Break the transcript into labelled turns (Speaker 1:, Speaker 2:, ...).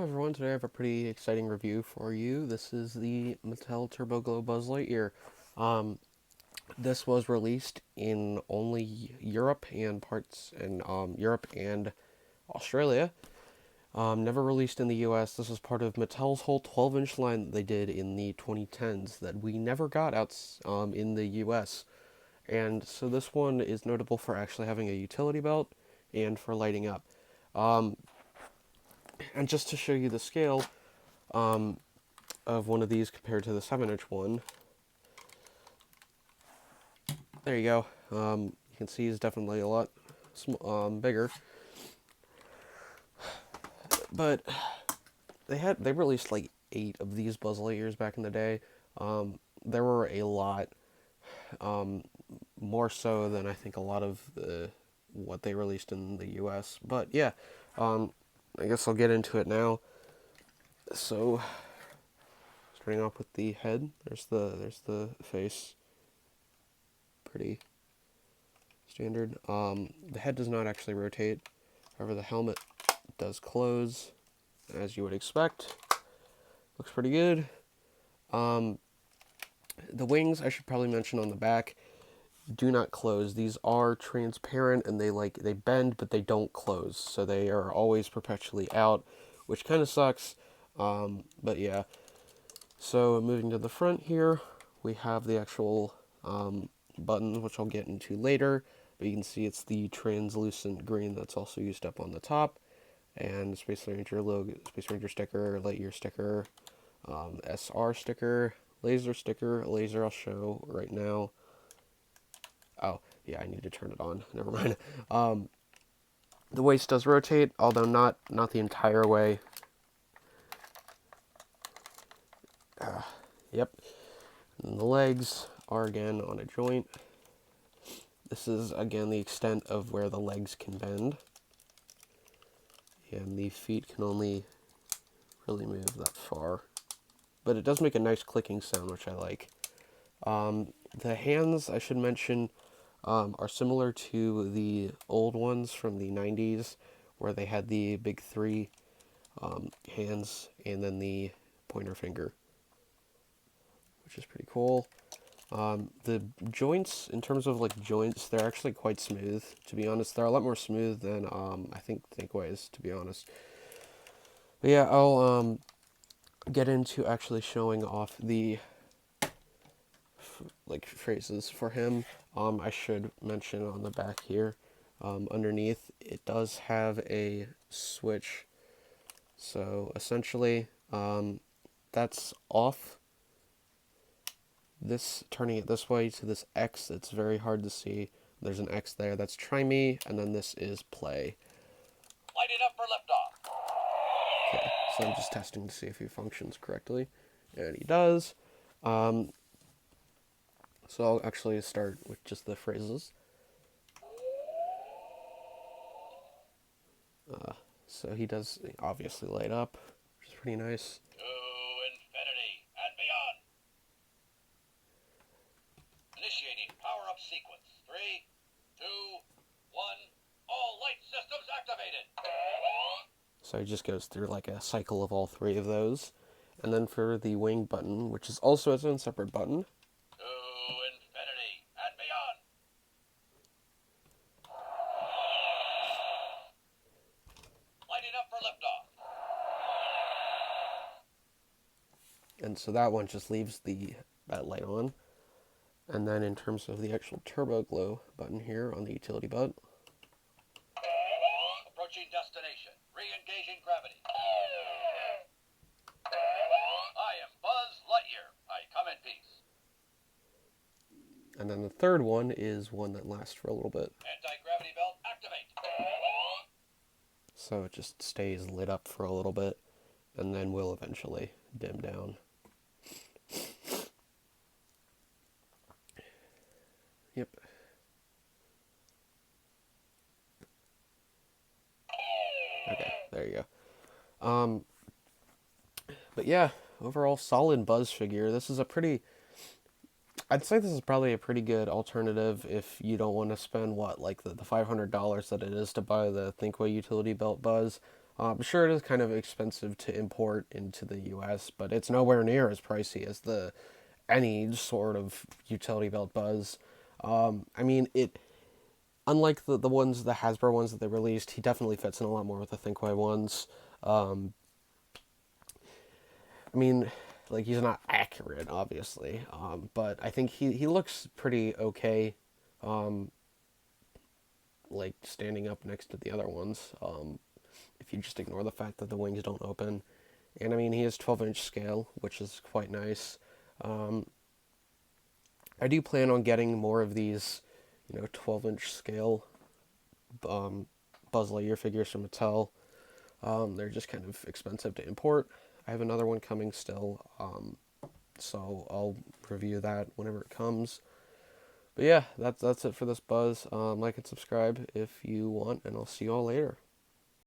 Speaker 1: Hi everyone, today I have a pretty exciting review for you. This is the Mattel Turbo Glow Buzz Lightyear. Um, this was released in only Europe and parts in Europe and Australia. Never released in the US. This was part of Mattel's whole 12-inch line that they did in the 2010s that we never got out in the US. And so this one is notable for actually having a utility belt and for lighting up. Um, and just to show you the scale, of one of these compared to the 7-inch one. There you go. You can see it's definitely a lot bigger. But they released like 8 of these Buzz Lightyears back in the day. There were a lot, more so than I think a lot of what they released in the U.S. But yeah, I guess I'll get into it now. So, starting off with the head, there's the face, pretty standard. The head does not actually rotate, however the helmet does close, as you would expect. Looks pretty good. The wings, I should probably mention on the back, do not close. These are transparent and they bend, but they don't close, so they are always perpetually out, which kind of sucks. But yeah. So moving to the front here, we have the actual button, which I'll get into later. But you can see it's the translucent green that's also used up on the top. And Space Ranger logo, Space Ranger sticker, Lightyear sticker, SR sticker, laser I'll show right now. Oh, yeah, I need to turn it on. Never mind. The waist does rotate, although not the entire way. Yep. And the legs are again on a joint. This is again the extent of where the legs can bend. And the feet can only really move that far. But it does make a nice clicking sound, which I like. The hands, I should mention, are similar to the old ones from the 90s, where they had the big 3 hands and then the pointer finger, which is pretty cool. The joints, in terms of like joints, they're actually quite smooth. To be honest, they're a lot more smooth than I think Thinkways, to be honest. But yeah, I'll get into actually showing off the phrases for him. I should mention on the back here, underneath, it does have a switch. So essentially, that's off. This, turning it this way to this X, it's very hard to see. There's an X there, that's try me, and then this is play.
Speaker 2: Light it up for liftoff.
Speaker 1: Okay, so I'm just testing to see if he functions correctly, and he does. So I'll actually start with just the phrases. So he does obviously light up, which is pretty nice.
Speaker 2: To infinity and beyond. Initiating power-up sequence. 3, 2, 1. All light systems activated.
Speaker 1: So he just goes through like a cycle of all 3 of those. And then for the wing button, which is also its own separate button.
Speaker 2: To infinity and beyond. Lighting up for liftoff.
Speaker 1: And so that one just leaves that light on. And then in terms of the actual turbo glow button here on the utility belt.
Speaker 2: Approaching destination. Re-engaging gravity. I am Buzz Lightyear. I come in peace.
Speaker 1: And then the third one is one that lasts for a little bit.
Speaker 2: Anti-gravity belt activate.
Speaker 1: So it just stays lit up for a little bit and then will eventually dim down. Yep. Okay, there you go. But yeah, overall solid Buzz figure. I'd say this is probably a pretty good alternative if you don't want to spend like the $500 that it is to buy the Thinkway utility belt Buzz. I'm sure it is kind of expensive to import into the U.S., but it's nowhere near as pricey as the any sort of utility belt Buzz. I mean, it unlike the ones, the Hasbro ones that they released, he definitely fits in a lot more with the Thinkway ones. Um, I mean, like he's not accurate, obviously, but I think he looks pretty okay, um, like standing up next to the other ones. If you just ignore the fact that the wings don't open, and I mean he is 12-inch scale, which is quite nice. Um, I do plan on getting more of these, 12-inch scale um, Buzz Lightyear figures from Mattel. They're just kind of expensive to import. I have another one coming still, so I'll review that whenever it comes. But yeah, that's it for this Buzz. Like and subscribe if you want, and I'll see you all later.